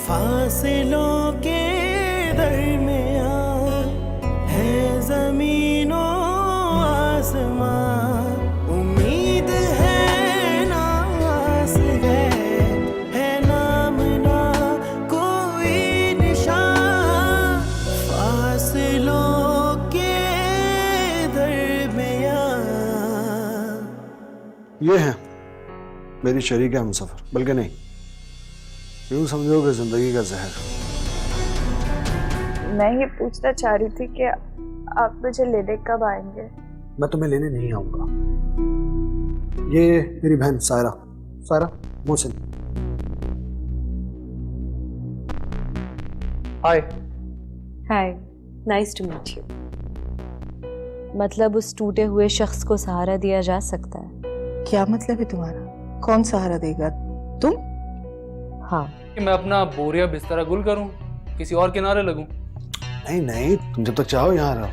फासलों के दरमियान है ज़मीनों आसमां, उम्मीद है नास है नाम ना कोई निशान, फासलों के दरमियान। ये है मेरी शरीक हमसफर, बल्कि नहीं, यूं समझो कि जिंदगी का जहर। मैं ये पूछना चाह रही थी कि आप मुझे लेने कब आएंगे? मैं तुम्हें लेने नहीं आऊंगा। ये मेरी बहन सायरा, सायरा मोहसिन। हाय। हाय, नाइस टू मीट यू। मतलब उस टूटे हुए शख्स को सहारा दिया जा सकता है? क्या मतलब है तुम्हारा? कौन सहारा देगा? तुम? हाँ। मैं अपना बोरिया बिस्तरा गुल करूं, किसी और किनारे लगूं? नहीं नहीं, तुम जब तक चाहो यहाँ रहो,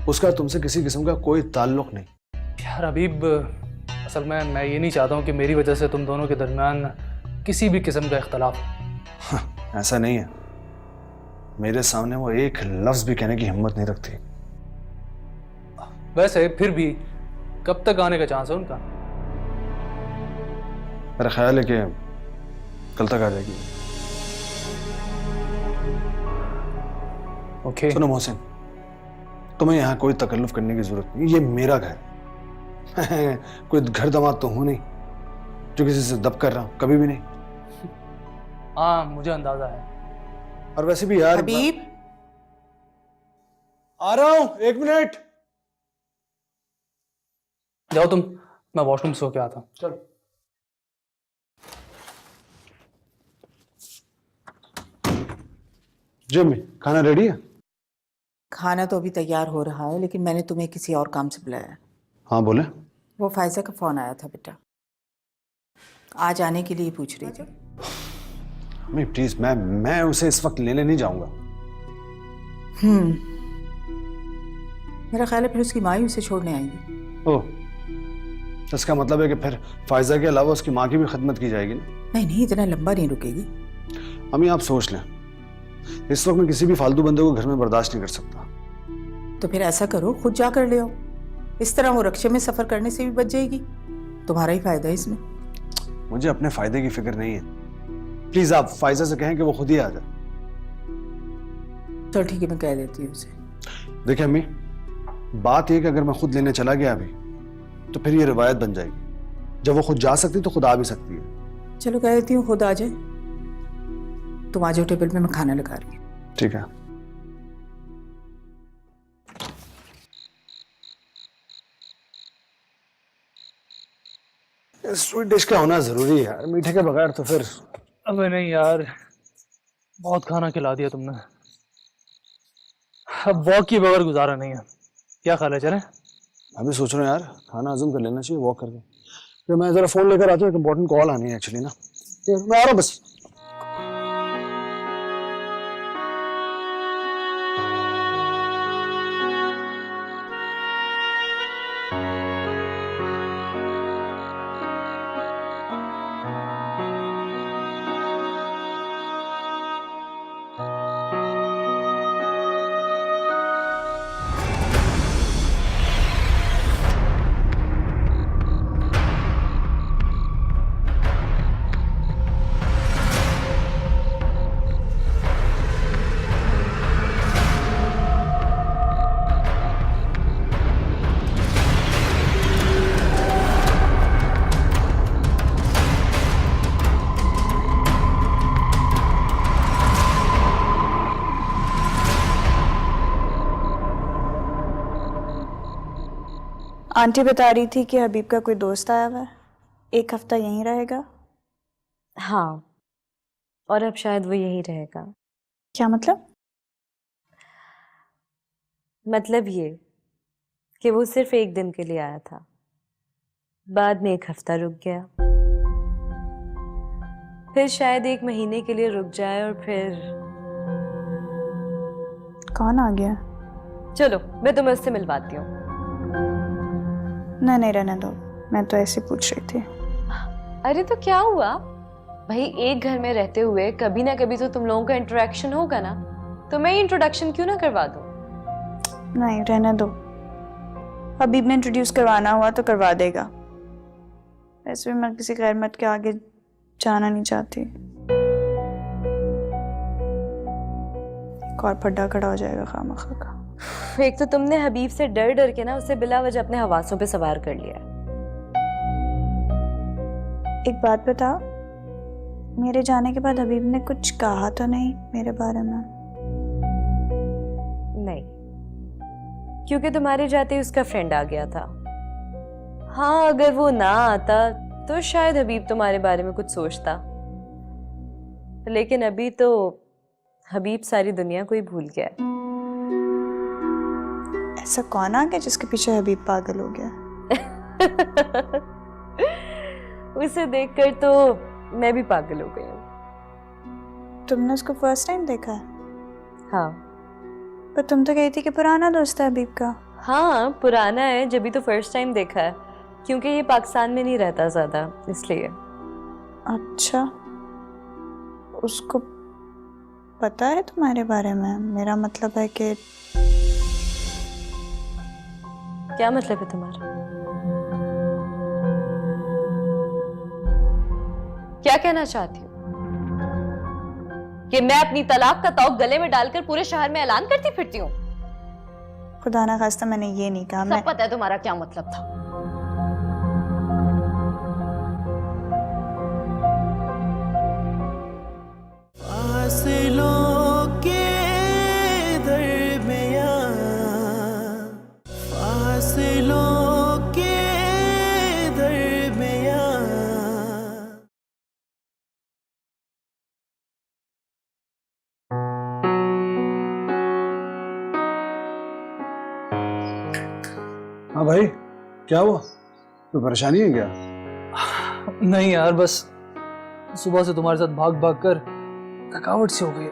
उसका तुमसे किसी किस्म का कोई ताल्लुक नहीं। यार हबीब, असल में मैं ये नहीं चाहता हूँ कि मेरी वजह से तुम दोनों के दरमियान किसी भी किस्म का इख्तलाफ। हाँ, ऐसा नहीं है। मेरे सामने वो एक लफ्ज भी कहने की हिम्मत नहीं रखती। वैसे फिर भी कब तक आने का चांस है उनका? मेरा ख्याल है कि कल तक आ जाएगी। ओके। सुनो मोहसिन, तुम्हें यहाँ कोई तकल्लुफ करने की जरूरत नहीं, ये मेरा घर है। कोई घर दामाद तो हूं नहीं जो किसी से दब कर रहा हूं, कभी भी नहीं। हाँ, मुझे अंदाजा है। और वैसे भी यार, हबीब, आ रहा हूं, 1 मिनट। जाओ तुम, मैं वॉशरूम सो के आता हूँ। चल। जिमी, खाना रेडी है? खाना तो अभी तैयार हो रहा है, लेकिन मैंने तुम्हें किसी और काम से बुलाया है। हाँ बोले। वो फायजा का फोन आया था बेटा, आज आने के लिए पूछ रही थी। नहीं प्लीज, मैं उसे इस वक्त लेने नहीं जाऊंगा। मेरा ख्याल है फिर उसकी माँ ही उसे छोड़ने आएगी। ओह, इसका मतलब है कि फिर फायजा के अलावा उसकी माँ की भी खिदमत की जाएगी ना? नहीं नहीं, इतना लंबा नहीं रुकेगी। अम्मी आप सोच लें, इस वक्त मैं किसी भी फालतू बंदे को घर में बर्दाश्त नहीं कर सकता। तो फिर ऐसा करो, खुद जा कर ले आओ। इस तरह वो रक्शे में सफर करने से भी बच जाएगी, तुम्हारा ही फायदा है इसमें। मुझे अपने फायदे की फिक्र नहीं है। प्लीज आप फायजा से कहें कि वो खुद ही आ जाए। चल ठीक है, मैं कह देती हूँ उसे। देखिए अम्मी, बात यह कि अगर मैं खुद लेने चला गया अभी तो फिर ये रिवायत बन जाएगी। जब वो खुद जा सकती तो खुद आ भी सकती है। चलो कह देती हूँ खुद आ जाए। तुम आ जाओ टेबल पे, मैं खाना लगा रही हूँ। ठीक है। स्वीट डिश का होना जरूरी है यार, मीठे के बगैर तो फिर। अबे नहीं यार, बहुत खाना खिला दिया तुमने, अब वॉक की बगैर गुजारा नहीं है। क्या ख्याल है, चले? अभी सोच रहा हूँ यार, खाना हजम कर लेना चाहिए वॉक करके। फिर मैं जरा फोन लेकर आता हूँ, एक इंपॉर्टेंट कॉल आनी है एक्चुअली ना। मैं आ रहा हूँ बस। आंटी बता रही थी कि हबीब का कोई दोस्त आया हुआ है, 1 हफ्ता यहीं रहेगा। हाँ, और अब शायद वो यहीं रहेगा। क्या मतलब? मतलब ये कि वो सिर्फ 1 दिन के लिए आया था, बाद में 1 हफ्ता रुक गया, फिर शायद 1 महीने के लिए रुक जाए और फिर। कौन आ गया? चलो मैं तुम्हें उससे मिलवाती हूँ। नहीं नहीं, रहने दो, मैं तो ऐसे पूछ रही थी। अरे तो क्या हुआ, भाई एक घर में रहते हुए कभी ना कभी तो तुम लोगों का इंटरेक्शन होगा ना, तो मैं इंट्रोडक्शन क्यों ना करवा दूं? नहीं, रहने दो। हबीब ने इंट्रोड्यूस करवाना हुआ तो करवा देगा। वैसे भी मैं किसी गैर मर्द के आगे जाना नहीं चाहती। एक और फड्डा खड़ा हो जाएगा खामखा का। एक तो तुमने हबीब से डर डर के ना उसे बिला वजह अपने हवासों पे सवार कर लिया है। एक बात बताओ, मेरे जाने के बाद हबीब ने कुछ कहा तो नहीं मेरे बारे में? नहीं, क्योंकि तुम्हारे जाते ही उसका फ्रेंड आ गया था। हाँ, अगर वो ना आता तो शायद हबीब तुम्हारे बारे में कुछ सोचता, लेकिन अभी तो हबीब सारी दुनिया को ही भूल गया है। ऐसा कौन आ गया जिसके पीछे हबीब पागल हो गया? उसे देखकर तो मैं भी पागल हो गई हूँ। तुमने उसको फर्स्ट टाइम देखा है? हाँ। पर तुम तो कही थी कि पुराना दोस्त है हबीब का। हाँ, पुराना है, जब भी तो फर्स्ट टाइम देखा है, क्योंकि ये पाकिस्तान में नहीं रहता ज्यादा, इसलिए। अच्छा, उसको पता है तुम्हारे बारे में? मेरा मतलब है कि क्या मतलब है तुम्हारा? क्या कहना चाहती हो? कि मैं अपनी तलाक का तौक गले में डालकर पूरे शहर में ऐलान करती फिरती हूँ? खुदा ना खास्ता मैंने ये नहीं कहा। सब पता है तुम्हारा क्या मतलब था। फासलों के दरमियां, फासलों के दरमियां। हाँ भाई, क्या हुआ? कोई परेशानी है क्या? नहीं यार, बस सुबह से तुम्हारे साथ भाग भाग कर थकावट सी हो गई।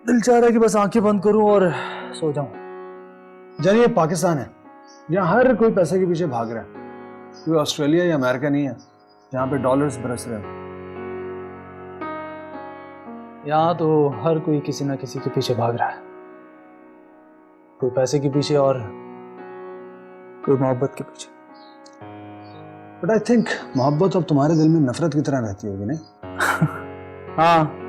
दिल चाह रहा है कि बस आंखें बंद करूं और सो जाऊं। जानिए, ये पाकिस्तान है, यहाँ हर कोई पैसे के पीछे भाग रहा है। कोई ऑस्ट्रेलिया या अमेरिका नहीं है जहाँ पे डॉलर्स बरस रहे हैं। यहाँ तो हर कोई किसी ना किसी के पीछे भाग रहा है, कोई पैसे के पीछे और कोई मोहब्बत के पीछे। बट आई थिंक मोहब्बत अब तुम्हारे दिल में नफरत की तरह रहती होगी, नहीं? हाँ,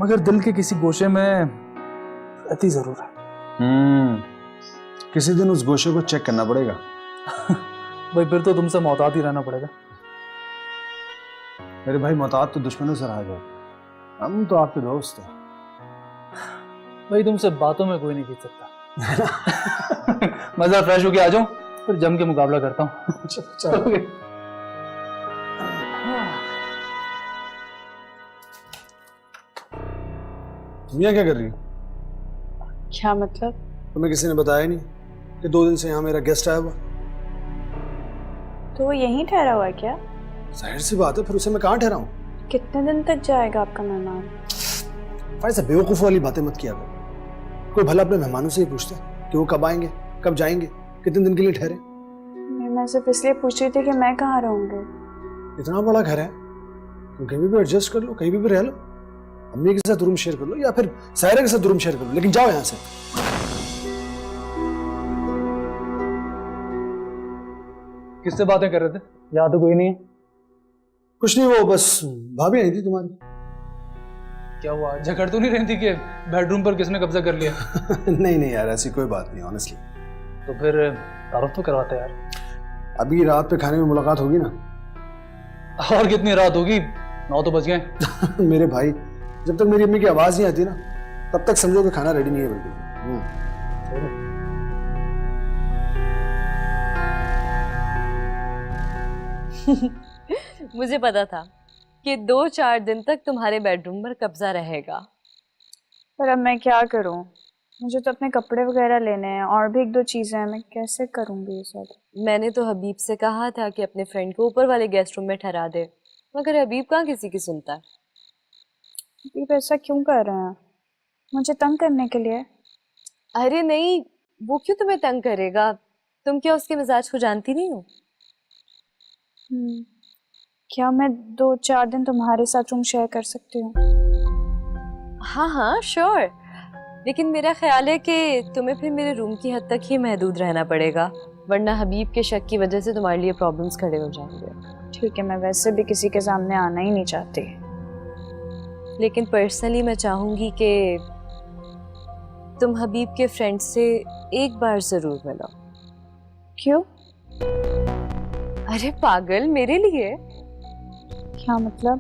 मगर दिल के किसी गोशे में रहती जरूर है। किसी दिन उस गोशे को चेक करना पड़ेगा। भाई फिर तो तुमसे मोहतात ही रहना पड़ेगा। मेरे भाई, मोहतात तो दुश्मनों से रहा जाओ, हम तो आपके दोस्त हैं। भाई तुमसे बातों में कोई नहीं जीत सकता। मजा फ्रेश होके आ जाऊं, फिर जम के मुकाबला करता हूँ। चलो। मियाँ क्या कर रही हो? क्या मतलब? तुम्हें किसी ने बताया नहीं कि 2 दिन से यहाँ मेरा गेस्ट आया हुआ? तो वो यहीं ठहरा हुआ है क्या? जाहिर सी बात है, फिर उसे मैं कहाँ ठहराऊं? कितने दिन तक जाएगा आपका मेहमान? ऐसा बेवकूफ़ वाली बातें मत किया करो। कोई भला अपने मेहमानों से ही पूछता है कि वो कब आएंगे, कब जाएंगे, कितने दिन के लिए ठहरे। मैं सिर्फ इसलिए पूछ रही थी कि मैं कहाँ रहूँगी। इतना बड़ा घर है, तुम कहीं भी एडजस्ट कर लो, कहीं भी रह लो। अम्मी के साथ रूम शेयर कर लो या फिर सायरा के साथ रूम शेयर कर लो, लेकिन जाओ यहाँ से। किससे बातें कर रहे थे? यहाँ तो कोई नहीं है। कुछ नहीं, वो बस भाभी आई थी तुम्हारी। क्या हुआ, झगड़ तो नहीं रही थी कि बेडरूम पर किसने कब्जा कर लिया? नहीं नहीं यार, ऐसी कोई बात नहीं, ऑनेस्टली। तो फिर तारुफ तो करवाते यार। अभी रात पे खाने में मुलाकात होगी ना। और कितनी रात होगी, 9 तो बज गए। मेरे भाई, जब तक मेरी अम्मी की आवाज नहीं आती ना, तब तक समझो कि खाना रेडी नहीं है बिल्कुल। मुझे पता था कि 2-4 दिन तक तुम्हारे बेडरूम पर कब्जा रहेगा। पर अब मैं क्या करूं? मुझे तो अपने कपड़े वगैरह लेने हैं और भी 1-2 चीजें हैं। मैं कैसे करूंगी ये सब? मैंने तो हबीब से कहा था कि अपने फ्रेंड को ऊपर वाले गेस्ट रूम में ठहरा दे, मगर हबीब कहाँ किसी की सुनता है। हबीब ऐसा क्यों कर रहे हैं? मुझे तंग करने के लिए? अरे नहीं, वो क्यों तुम्हें तंग करेगा? तुम क्या उसके मिजाज को जानती नहीं हो? क्या मैं 2-4 दिन तुम्हारे साथ रूम शेयर कर सकती हूँ? हाँ हाँ श्योर, लेकिन मेरा ख्याल है कि तुम्हें फिर मेरे रूम की हद तक ही महदूद रहना पड़ेगा, वरना हबीब के शक की वजह से तुम्हारे लिए प्रॉब्लम्स खड़े हो जाएंगे। ठीक है, मैं वैसे भी किसी के सामने आना ही नहीं चाहती। लेकिन पर्सनली मैं चाहूंगी कि तुम हबीब के फ्रेंड से एक बार जरूर मिलो। क्यों? अरे पागल, मेरे लिए। क्या मतलब?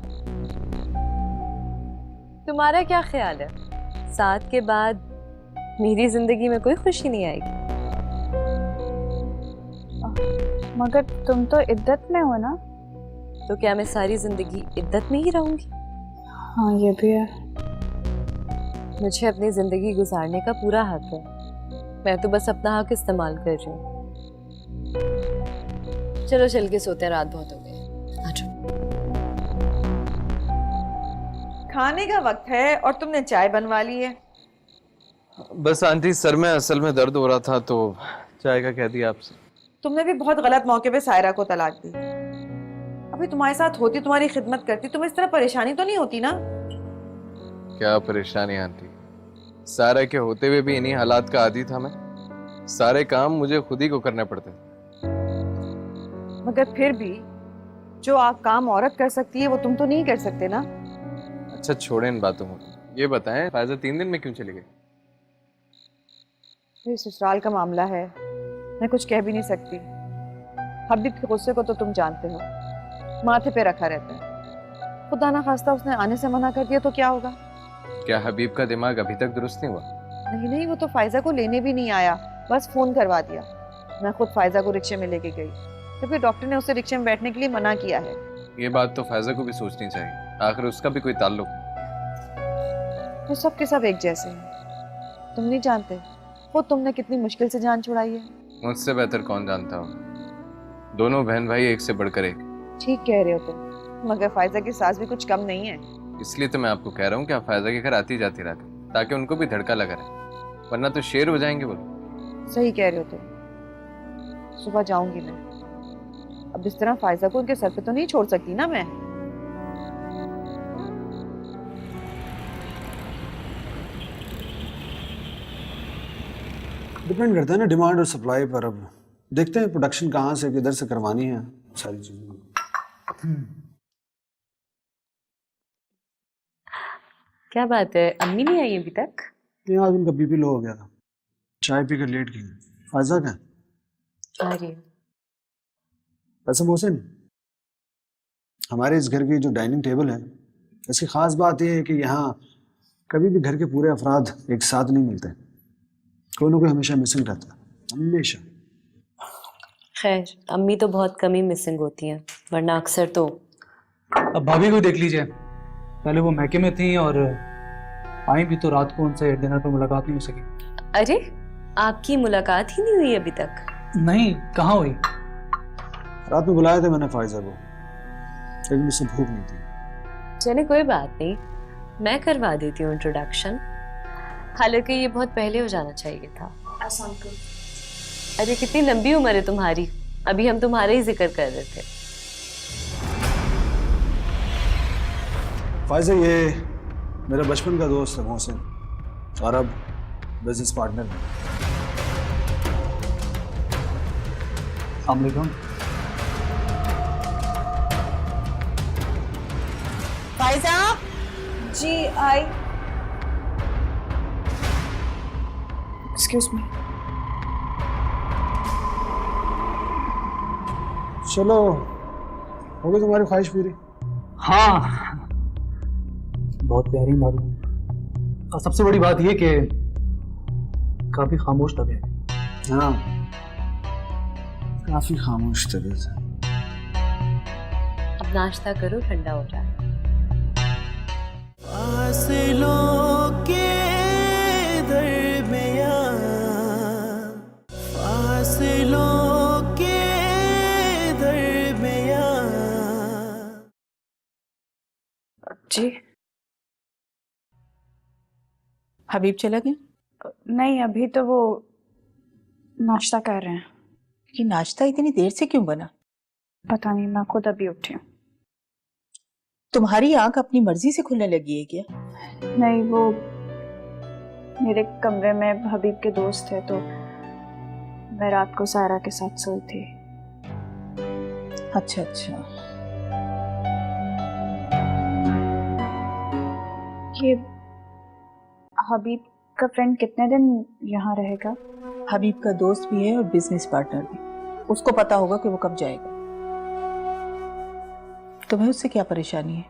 तुम्हारा क्या ख्याल है, साथ के बाद मेरी जिंदगी में कोई खुशी नहीं आएगी? मगर तुम तो इद्दत में हो ना? तो क्या मैं सारी जिंदगी इद्दत में ही रहूंगी? हाँ ये भी है। मुझे अपनी जिंदगी गुजारने का पूरा हक है, मैं तो बस अपना हक इस्तेमाल कर रही हूँ। चलो चल के सोते हैं, रात बहुत हो गई। आ जाओ। खाने का वक्त है और तुमने चाय बनवा ली है। बस आंटी, सर में असल में दर्द हो रहा था तो चाय का कह दिया आपसे। तुमने भी बहुत गलत मौके पे सायरा को तलाक दी। अभी तुम्हारे साथ होती, तुम्हारी खिदमत करती, तुम्हें इस तरह परेशानी तो नहीं होती ना? क्या परेशानी आंटी, सारा के होते हुए भी इन्हीं हालात का आदी था मैं। सारे काम मुझे खुद ही को करने पड़ते। मगर फिर भी जो आप काम औरत कर सकती है वो तुम तो नहीं कर सकते ना? अच्छा छोड़े इन बातों को, ये बताएं फायजा 3 दिन में क्यों चली गई? ये ससुराल का मामला है, मैं कुछ कह भी नहीं सकती। हबीब के गुस्से को तो तुम जानते हो, माथे पे रखा रहता है। खुदा ना खास्ता उसने आने से मना कर दिया तो क्या होगा? क्या हबीब का दिमाग अभी तक दुरुस्त नहीं हुआ? नहीं नहीं, वो तो फायजा को लेने भी नहीं आया, बस फोन करवा दिया। मैं खुद फायजा को रिक्शे में लेके गई, तो फिर डॉक्टर ने उसे रिक्शे में बैठने के लिए मना किया है। ये बात तो फायजा को भी सोचनी चाहिए, आखिर उसका भी कोई ताल्लुक। तो सब के सब एक जैसे हैं, तुम नहीं जानते खुद तुमने कितनी मुश्किल से जान छुड़ाई है। मुझसे बेहतर कौन जानता हो, दोनों बहन भाई एक से बढ़कर एक। ठीक कह रहे हो तुम, मगर फायजा की सास भी कुछ कम नहीं है। इसलिए तो मैं आपको कह रहा हूँ कि आप फायजा के घर आती जाती रहा करें, ताकि उनको भी धड़का लगा रहे, वरना तो शेर हो जाएंगे बोलो। सही कह रहे हो तुम। सुबह जाऊंगी मैं, अब इस तरह फायजा को उनके सर पे तो नहीं छोड़ सकती ना मैं। डिपेंड करता है ना डिमांड और सप्लाई पर। अब देखते हैं प्रोडक्शन कहाँ से किधर से करवानी है सारी चीजें। क्या बात है, अम्मी नहीं आई अभी तक? ये आज उनका बीपी लो हो गया था, चाय पीकर लेट गई। फायजा क्या? आ रही है। वैसे मोहसिन, हमारे इस घर की जो डाइनिंग टेबल है, इसकी खास बात यह है कि यहाँ कभी भी घर के पूरे अफराद एक साथ नहीं मिलते, कोई ना कोई हमेशा मिसिंग रहता है, हमेशा। खैर, अम्मी तो बहुत कम ही मिसिंग होती हैं, वरना अक्सर तो। अब भाभी को देख लीजिए, पहले वो मैके में थी और आई भी तो रात को उनसे डिनर पर मुलाकात नहीं हो सकी। अरे, आपकी मुलाकात ही नहीं हुई अभी तक? नहीं, कहाँ हुई? रात में बुलाया था मैंने फायजा को, लेकिन उससे भूख नहीं थी। चले कोई बात नहीं, मैं करवा देती हूँ इंट्रोडक्शन। हालांकि ये बहुत पहले हो जाना चाहिए था। अरे कितनी लंबी उम्र है तुम्हारी, अभी हम तुम्हारे ही जिक्र कर रहे थे। फायजा ये मेरा बचपन का दोस्त है मोहसिन, और अब बिजनेस पार्टनर है। अस्सलाम वालेकुम। फायजा, जी आई। Excuse me. चलो, हो गई तुम्हारी ख्वाहिश पूरी? हाँ, बहुत प्यारी मालूम। और सबसे बड़ी बात ये कि काफी खामोश तबीयत। हाँ, काफी खामोश तबीयत है। अब नाश्ता करो, ठंडा हो जाए। फासलों के दरमियां, फासलों के दरमियां। जी हबीब चला गया? नहीं, अभी तो वो नाश्ता कर रहे हैं। ये नाश्ता इतनी देर से क्यों बना? पता नहीं, मैं खुद अभी उठी हूँ। तुम्हारी आंख अपनी मर्जी से खुलने लगी है क्या? नहीं, वो मेरे कमरे में हबीब के दोस्त है, तो मैं रात को सारा के साथ सोई थी। अच्छा अच्छा। ये हबीब का फ्रेंड कितने दिन यहाँ रहेगा? हबीब का दोस्त भी है और बिजनेस पार्टनर भी। उसको पता होगा कि वो कब जाएगा। तुम्हें उससे क्या परेशानी है?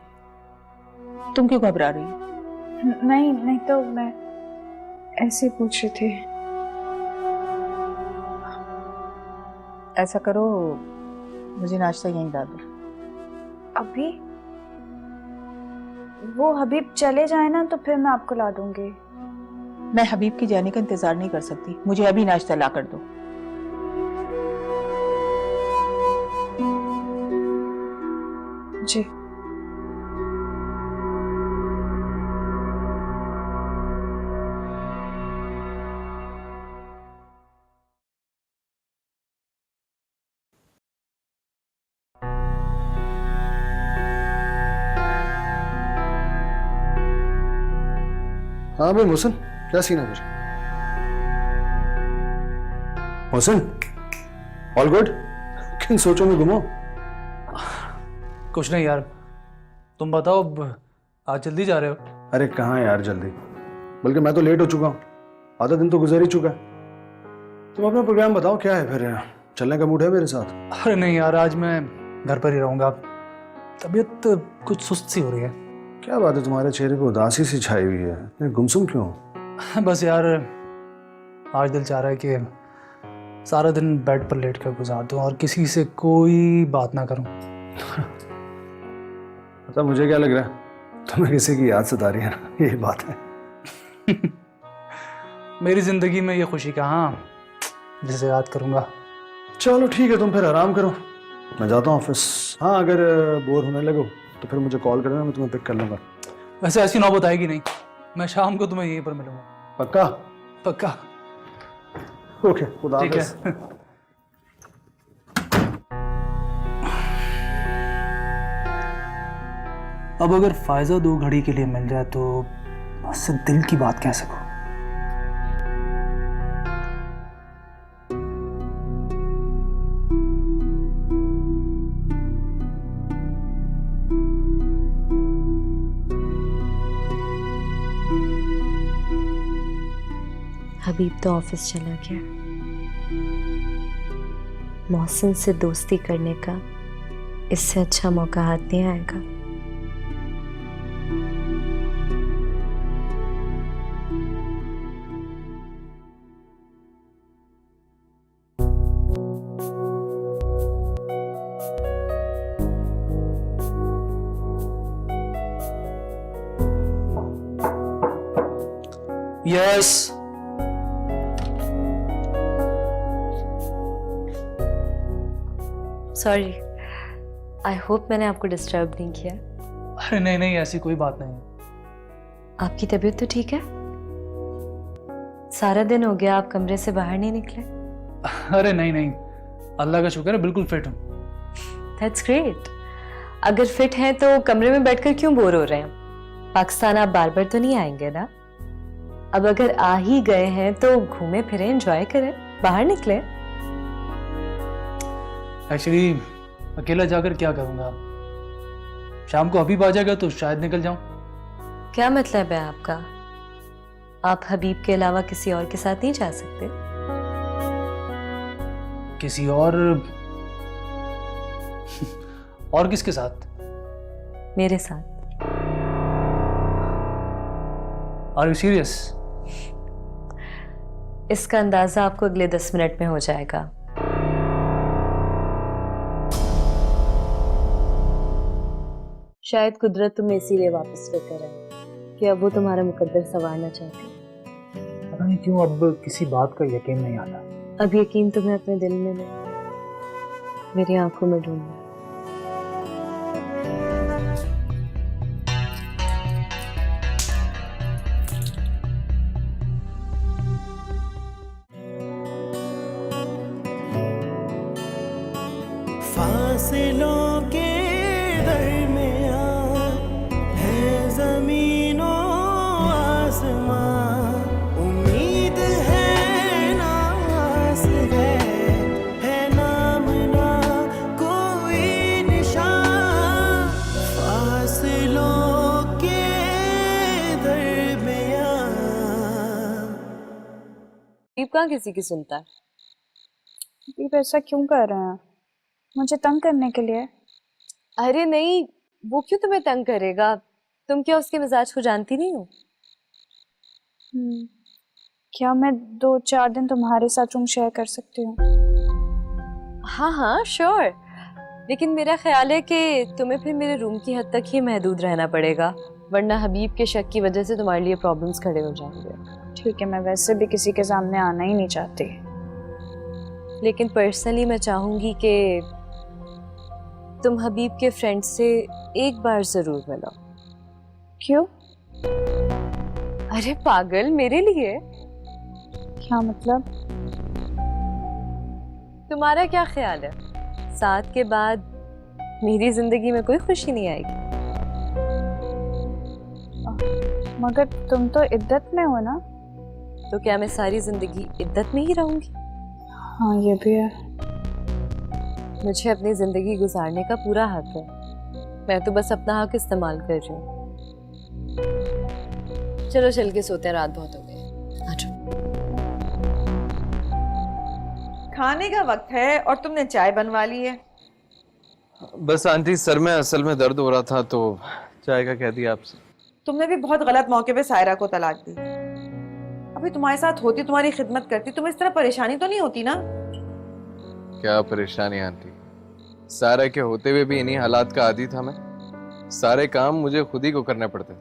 तुम क्यों घबरा रही हो? नहीं नहीं, तो मैं ऐसे ही पूछ रही थी। ऐसा करो, मुझे नाश्ता यहीं ला दो। अभी वो हबीब चले जाए ना, तो फिर मैं आपको ला दूंगी। मैं हबीब के जाने का इंतजार नहीं कर सकती, मुझे अभी नाश्ता ला कर दो। जी। हाँ भाई मोहसिन, क्या सीन है फिर? Mohsin, all good? किन सोचों में गुमो? कुछ नहीं यार, तुम बताओ, अब आज जल्दी जा रहे हो? अरे कहाँ यार जल्दी, बल्कि मैं तो लेट हो चुका हूँ। आधा दिन तो गुजर ही चुका है। तुम अपना प्रोग्राम बताओ, क्या है फिर? चलने का मूड है मेरे साथ? अरे नहीं यार, आज मैं घर पर ही रहूँगा। तबीयत कुछ सुस्त सी हो रही है। क्या बात है, तुम्हारे चेहरे पे उदासी सी छाई हुई है, इतने गुमसुम क्यों? बस यार, आज दिल चाह रहा है कि सारा दिन बेड पर लेट कर गुजार दूँ और किसी से कोई बात ना करूँ। पता मुझे क्या लग रहा है, तुम्हें किसी की याद सता रही है ना, यही बात है। मेरी जिंदगी में ये खुशी कहाँ जिसे याद करूँगा। चलो ठीक है, तुम फिर आराम करो, मैं जाता हूँ ऑफिस। हाँ, अगर बोर होने लगो तो फिर मुझे कॉल करना, मैं तुम्हें पिक कर लूँगा। वैसे ऐसी नौबत आएगी नहीं, मैं शाम को तुम्हें यहीं पर मिलूंगा। पक्का? पक्का। ओके, खुदा ठीक हाफिज़। है। अब अगर फायजा 2 घड़ी के लिए मिल जाए तो उससे दिल की बात कह सकूं। हबीब तो ऑफिस चला गया। मोहसिन से दोस्ती करने का इससे अच्छा मौका हाथ नहीं आएगा। यस। सॉरी, आई होप मैंने आपको डिस्टर्ब नहीं किया। अरे नहीं नहीं, ऐसी कोई बात नहीं है। आपकी तबीयत तो ठीक है? सारा दिन हो गया आप कमरे से बाहर नहीं निकले। अरे नहीं नहीं, अल्लाह का शुक्र है, बिल्कुल फिट हूँ। That's great. अगर फिट हैं तो कमरे में बैठकर क्यों बोर हो रहे हैं? पाकिस्तान आप बार बार तो नहीं आएंगे ना? अब अगर आ ही गए हैं तो घूमे फिरे, एंजॉय करें, बाहर निकले। एक्चुअली अकेला जाकर क्या करूँगा? शाम को हबीब आ जाएगा तो शायद निकल जाऊं। क्या मतलब है आपका? आप हबीब के अलावा किसी और के साथ नहीं जा सकते? किसी और किसके साथ? मेरे साथ। Are you serious? इसका अंदाजा आपको अगले 10 मिनट में हो जाएगा। शायद कुदरत तुम्हें इसीलिए वापस लेकर आई कि अब वो तुम्हारा मुकद्दर संवारना चाहती है। पता नहीं क्यों अब किसी बात का यकीन नहीं आता। अब यकीन तुम्हें अपने दिल में नहीं, मेरी आंखों में ढूंढना। फासलों के दरमियां कहाँ किसी की सुनता है। हबीब ऐसा क्यों कर रहे हैं? मुझे तंग करने के लिए? अरे नहीं, वो क्यों तुम्हें तंग करेगा? तुम क्या उसके मिजाज को जानती नहीं हो? क्या मैं 2-4 दिन तुम्हारे साथ रूम शेयर कर सकती हूँ? हाँ हाँ श्योर, लेकिन मेरा ख्याल है कि तुम्हें फिर मेरे रूम की हद तक ही महदूद रहना पड़ेगा, वरना हबीब के शक की वजह से तुम्हारे लिए प्रॉब्लम्स खड़े हो जाएंगे। ठीक है, मैं वैसे भी किसी के सामने आना ही नहीं चाहती, लेकिन पर्सनली मैं चाहूंगी कि तुम हबीब के फ्रेंड से एक बार जरूर मिलो। क्यों? अरे पागल, मेरे लिए। क्या मतलब? तुम्हारा क्या ख्याल है, साथ के बाद मेरी जिंदगी में कोई खुशी नहीं आएगी? मगर तुम तो इद्दत में हो ना? तो क्या मैं सारी जिंदगी इद्दत में ही रहूंगी? हाँ ये भी है। मुझे अपनी जिंदगी गुजारने का पूरा हक है, मैं तो बस अपना हक इस्तेमाल कर रही हूँ। चलो चल के सोते हैं, रात बहुत हो गई। आ जाओ। खाने का वक्त है और तुमने चाय बनवा ली है। बस आंटी, सर में असल में दर्द हो रहा था तो चाय का कह दिया आपसे। तुमने भी बहुत गलत मौके पे सायरा को तलाक दी। अभी तुम्हारे साथ होती, तुम्हारी खिदमत करती, तुम्हें इस तरह परेशानी तो नहीं होती ना? क्या परेशानी आंटी, सारा के होते हुए भी इन्हीं हालात का आदी था मैं। सारे काम मुझे खुद ही को करने पड़ते थे।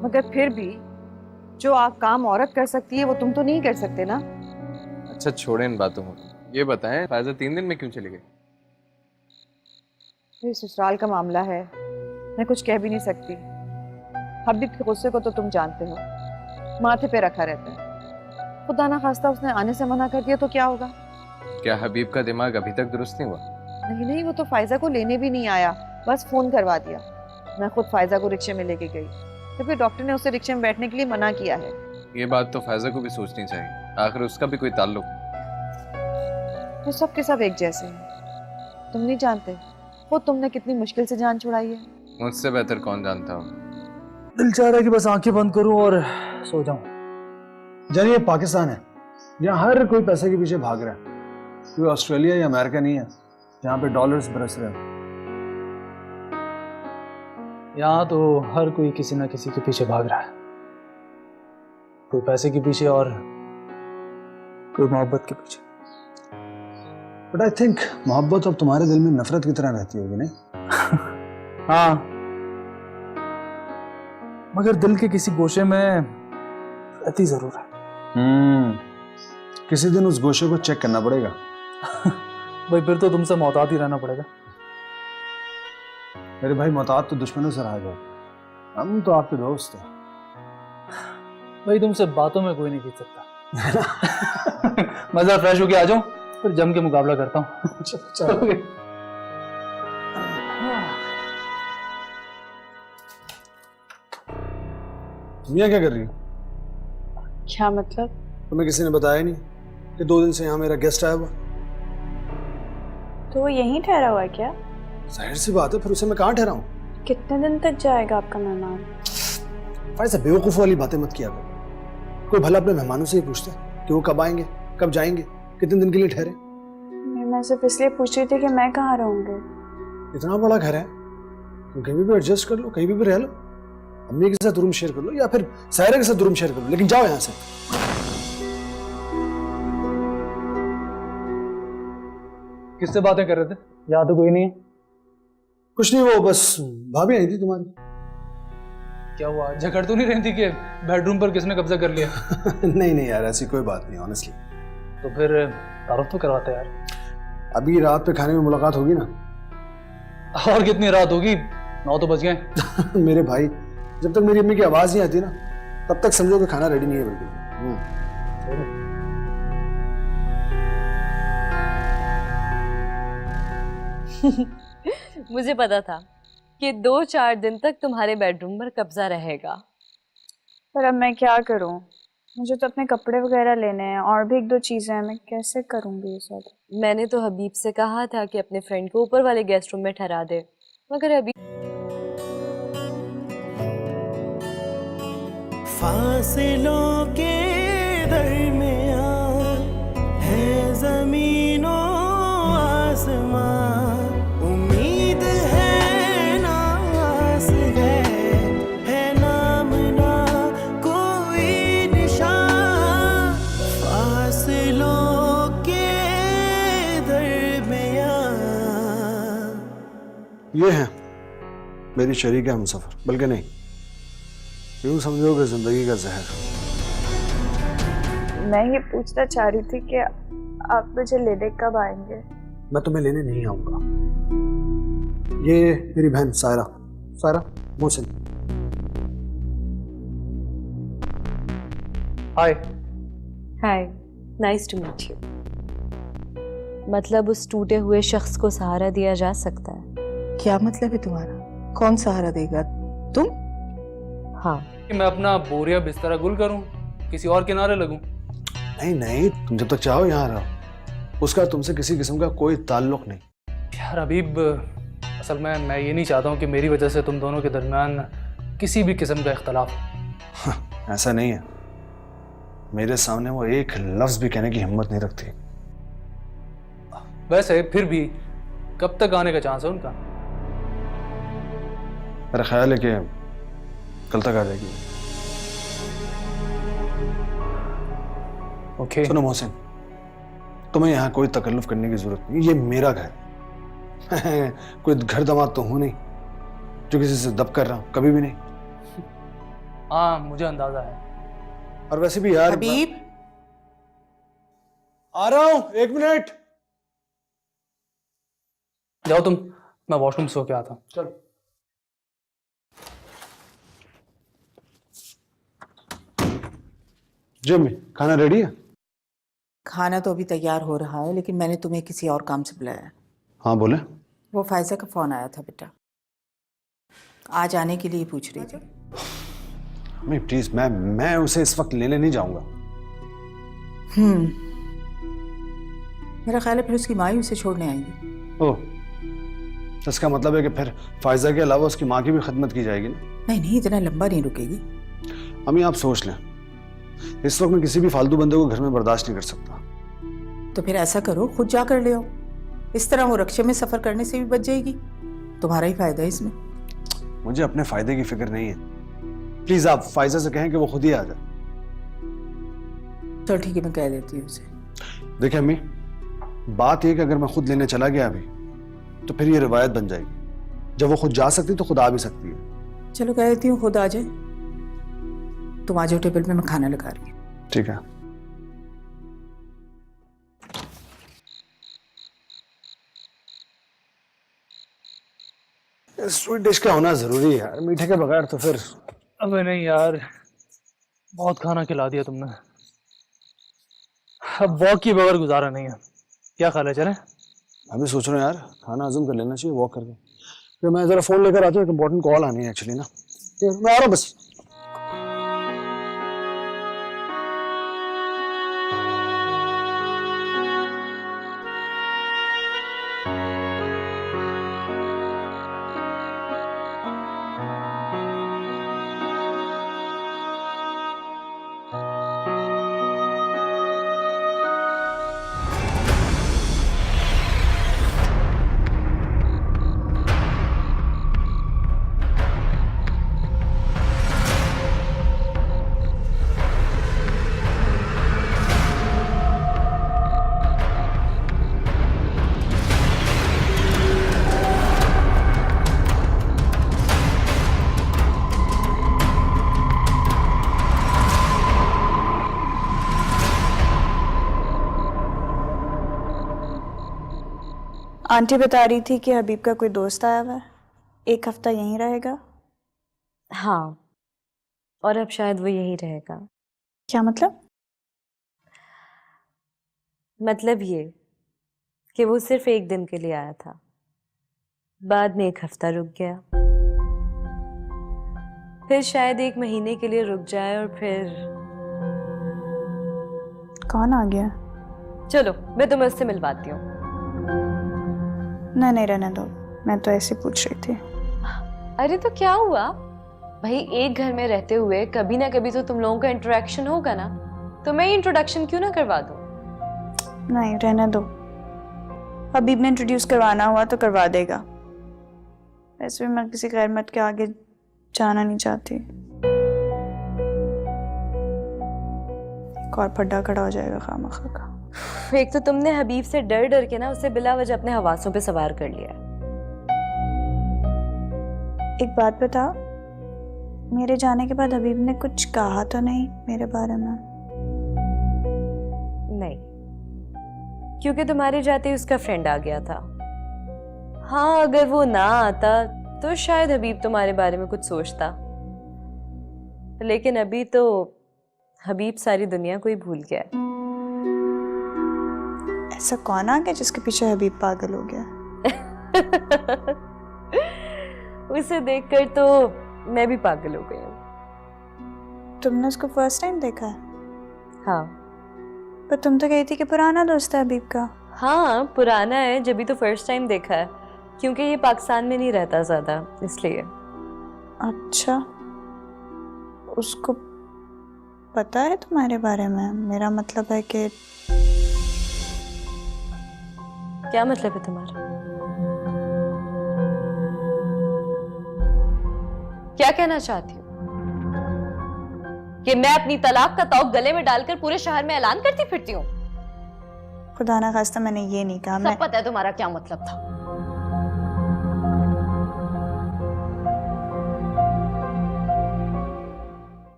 मगर फिर भी जो आप काम औरत कर सकती है वो तुम तो नहीं कर सकते ना? अच्छा छोड़े इन बातों को, ये बताएं फायजा 3 दिन में क्यों चली गई? ये ससुराल का मामला है, मैं कुछ कह भी नहीं सकती। हबीब के गुस्से को तो तुम जानते हो, माथे पे रखा रहता है। खुदा ना खास्ता उसने आने से मना कर दिया तो क्या होगा? क्या हबीब का दिमाग अभी तक दुरुस्त नहीं हुआ? नहीं नहीं, वो तो फायजा को लेने भी नहीं आया, बस फोन करवा दिया। मैं खुद फायजा को रिक्शे में लेके गई, तो फिर डॉक्टर ने उसे रिक्शे में बैठने के लिए मना किया है। ये बात तो फायजा को भी सोचनी चाहिए, आखिर उसका भी कोई ताल्लुक है। वो सब के सब एक जैसे हैं, तुम नहीं जानते खुद तुमने कितनी मुश्किल से जान छुड़ाई है। मुझसे बेहतर कौन जानता हो। दिल चाह रहा है कि बस आंखें बंद करूं और सो जाऊं। जानिए, ये पाकिस्तान है, यहाँ हर कोई पैसे के पीछे भाग रहा है। कोई ऑस्ट्रेलिया या अमेरिका नहीं है जहाँ पे डॉलर्स बरस रहे हैं। यहाँ तो हर कोई किसी ना किसी के पीछे भाग रहा है, कोई पैसे के पीछे और कोई मोहब्बत के पीछे। बट आई थिंक मोहब्बत अब तुम्हारे दिल में नफरत की तरह रहती होगी, नहीं? हाँ, मगर दिल के किसी गोशे में रहती जरूर है। किसी दिन उस गोशे को चेक करना पड़ेगा। भाई फिर तो तुमसे मोहतात ही रहना पड़ेगा। मेरे भाई, मोहतात तो दुश्मनों से रहा जाओ, हम तो आपके दोस्त हैं। भाई तुमसे बातों में कोई नहीं जीत सकता। मजा फ्रेश होके आ जाऊं, फिर जम के मुकाबला करता हूँ। चलो। तुम यहाँ क्या कर रही हो? क्या मतलब? तुम्हें किसी ने बताया नहीं कि 2 दिन से यहाँ मेरा गेस्ट आया हुआ? तो वो यहीं ठहरा हुआ है क्या? जाहिर सी बात है, फिर उसे मैं कहाँ ठहराऊं? कितने दिन तक जाएगा आपका मेहमान? ऐसे बेवकूफ़ वाली बातें मत किया करो। कोई भला अपने मेहमानों से ही पूछता है कि वो कब आएंगे, कब जाएंगे, कितने दिन के लिए ठहरे। मैं सिर्फ इसलिए पूछ रही थी कि मैं कहाँ रहूँगी। इतना बड़ा घर है, तुम कहीं भी एडजस्ट कर लो, कहीं भी रह लो। अम्मी के साथ रूम शेयर कर लो या फिर सायरा के साथ रूम शेयर कर लो, लेकिन जाओ यहाँ से। किससे बातें कर रहे थे? यहाँ तो कोई नहीं है। कुछ नहीं, वो बस भाभी आई थी तुम्हारी। क्या हुआ, झगड़ तो नहीं रही थी कि बेडरूम पर किसने कब्जा कर लिया? नहीं नहीं यार, ऐसी कोई बात नहीं ऑनेस्टली। तो फिर तारुफ तो करवाते यार। अभी रात पे खाने में मुलाकात होगी ना। और कितनी रात होगी, 9 तो बज गए। मेरे भाई, जब तक मेरी अम्मी की आवाज नहीं आती ना, तब तक समझो कि खाना रेडी नहीं है बिल्कुल। मुझे पता था कि 2-4 दिन तक तुम्हारे बेडरूम पर कब्जा रहेगा। पर अब मैं क्या करूं? मुझे तो अपने कपड़े वगैरह लेने हैं और भी 1-2 चीजें हैं, मैं कैसे करूंगी ये सब? मैंने तो हबीब से कहा था कि अपने फ्रेंड को ऊपर वाले गेस्ट रूम में ठहरा दे, मगर अभी फासलों के दर ये है मेरी शरीक हमसफर, बल्कि नहीं, यूं समझो कि जिंदगी का जहर। मैं ये पूछना चाह रही थी कि आप मुझे लेने कब आएंगे? मैं तुम्हें लेने नहीं आऊंगा। ये मेरी बहन सायरा, सायरा मोहसिन। हाय। हाय, नाइस टू मीट यू। मतलब उस टूटे हुए शख्स को सहारा दिया जा सकता है? क्या मतलब है तुम्हारा? कौन सहारा देगा? तुम? हाँ। कि मैं अपना बोरिया बिस्तरा गुल करूं, किसी और किनारे लगूं? नहीं नहीं, तुम जब तक चाहो यहाँ रहो, उसका तुमसे किसी किस्म का कोई ताल्लुक नहीं। यार हबीब, असल में मैं ये नहीं चाहता हूँ कि मेरी वजह से तुम दोनों के दरमियान किसी भी किस्म का इख्तलाफ हो। ऐसा नहीं है, मेरे सामने वो एक लफ्ज भी कहने की हिम्मत नहीं रखती। वैसे फिर भी कब तक आने का चांस है उनका? मेरा ख्याल है कि कल तक आ जाएगी। ओके। सुनो मोहसिन, तुम्हें यहाँ कोई तकल्लुफ करने की जरूरत नहीं, ये मेरा घर है। कोई घर दमाद तो हूं नहीं जो किसी से दब कर रहा हूं, कभी भी नहीं। हाँ मुझे अंदाजा है। और वैसे भी यार, हबीब, आ रहा हूं, 1 मिनट। जाओ तुम, मैं वॉशरूम से होके आता हूँ। चलो। जिमी, खाना रेडी है? खाना तो अभी तैयार हो रहा है, लेकिन मैंने तुम्हें किसी और काम से बुलाया है। हाँ बोले। वो फायजा का फोन आया था बेटा, आज आने के लिए पूछ रही थी। नहीं प्लीज, मैं उसे इस वक्त लेने नहीं जाऊंगा। मेरा ख्याल है फिर उसकी माँ ही उसे छोड़ने आएगी। ओह, इसका मतलब है कि फिर फायजा के अलावा उसकी माँ की भी खिदमत की जाएगी ना? नहीं नहीं, इतना लंबा नहीं रुकेगी। अम्मी आप सोच लें, इस वक्त मैं किसी भी फालतू बंदे को घर में बर्दाश्त नहीं कर सकता। तो फिर ऐसा करो, खुद जा कर ले आओ। इस तरह वो रक्शे में सफर करने से भी बच जाएगी, तुम्हारा ही फायदा है इसमें। मुझे अपने फायदे की फिक्र नहीं है, प्लीज आप फायजा से कहें कि वो खुद ही आ जाए। चलो ठीक है, मैं कह देती हूँ उसे। देखिए अम्मी, बात यह कि अगर मैं खुद लेने चला गया अभी तो फिर ये रिवायत बन जाएगी। जब वो खुद जा सकती तो खुद आ भी सकती है। चलो कह देती हूँ खुद आ जाए। तुम आ जाओ टेबल पे, मैं खाना लगा रही हूँ। ठीक है। स्वीट डिश का होना जरूरी है यार, मीठे के बगैर तो फिर। अबे नहीं यार, बहुत खाना खिला दिया तुमने, अब वॉक के बगैर गुजारा नहीं है। क्या ख्याल है, चले? मैं भी सोच रहा हूँ यार, खाना हजम कर लेना चाहिए वॉक करके। फिर मैं जरा फोन लेकर आता हूँ, एक इंपॉर्टेंट कॉल आनी है एक्चुअली ना। मैं आ रहा हूँ बस। आंटी बता रही थी कि हबीब का कोई दोस्त आया हुआ है, 1 हफ्ता यहीं रहेगा। हाँ, और अब शायद वो यहीं रहेगा। क्या मतलब? मतलब ये कि वो सिर्फ 1 दिन के लिए आया था, बाद में 1 हफ्ता रुक गया, फिर शायद 1 महीने के लिए रुक जाए और फिर। कौन आ गया? चलो मैं तुम्हें उससे मिलवाती हूँ। नहीं रहने दो, मैं तो ऐसे पूछ रही थी। अरे तो क्या हुआ भाई, एक घर में रहते हुए कभी ना कभी तो तुम लोगों का इंटरेक्शन होगा ना, तो मैं इंट्रोडक्शन क्यों ना करवा दूँ? नहीं रहने दो, हबीब ने इंट्रोड्यूस करवाना हुआ तो करवा देगा। वैसे भी मैं किसी गैर मर्द के आगे जाना नहीं चाहती, एक और फड्डा खड़ा हो जाएगा खामखा का। एक तो तुमने हबीब से डर डर के ना उसे बिला वजह अपने हवासों पे सवार कर लिया है। एक बात बताओ, मेरे जाने के बाद हबीब ने कुछ कहा तो नहीं मेरे बारे में? नहीं, क्योंकि तुम्हारे जाते ही उसका फ्रेंड आ गया था। हाँ, अगर वो ना आता तो शायद हबीब तुम्हारे बारे में कुछ सोचता, लेकिन अभी तो हबीब सारी दुनिया को ही भूल गया है। ऐसा कौन आ गया जिसके पीछे हबीब पागल हो गया? उसे देखकर तो मैं भी पागल हो गई हूँ। तुमने उसको फर्स्ट टाइम देखा है? हाँ। पर तुम तो कही थी कि पुराना दोस्त है हबीब का। हाँ, पुराना है, जब भी तो फर्स्ट टाइम देखा है, क्योंकि ये पाकिस्तान में नहीं रहता ज्यादा, इसलिए। अच्छा, उसको पता है तुम्हारे बारे में? मेरा मतलब है कि क्या मतलब है तुम्हारा? क्या कहना चाहती हो? कि मैं अपनी तलाक का तौक गले में डालकर पूरे शहर में ऐलान करती फिरती हूँ? खुदा ना खास्ता मैंने ये नहीं कहा। सब पता है तुम्हारा क्या मतलब था।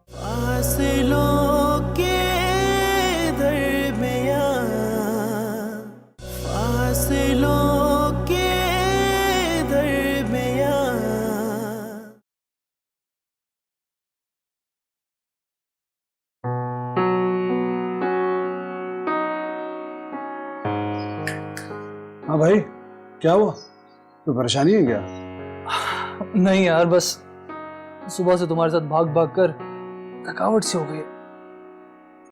फासलों के दरमियां, फासलों के दरमियां। हाँ भाई, क्या हुआ? कोई परेशानी है क्या? नहीं यार, बस सुबह से तुम्हारे साथ भाग भाग कर थकावट सी हो गई है।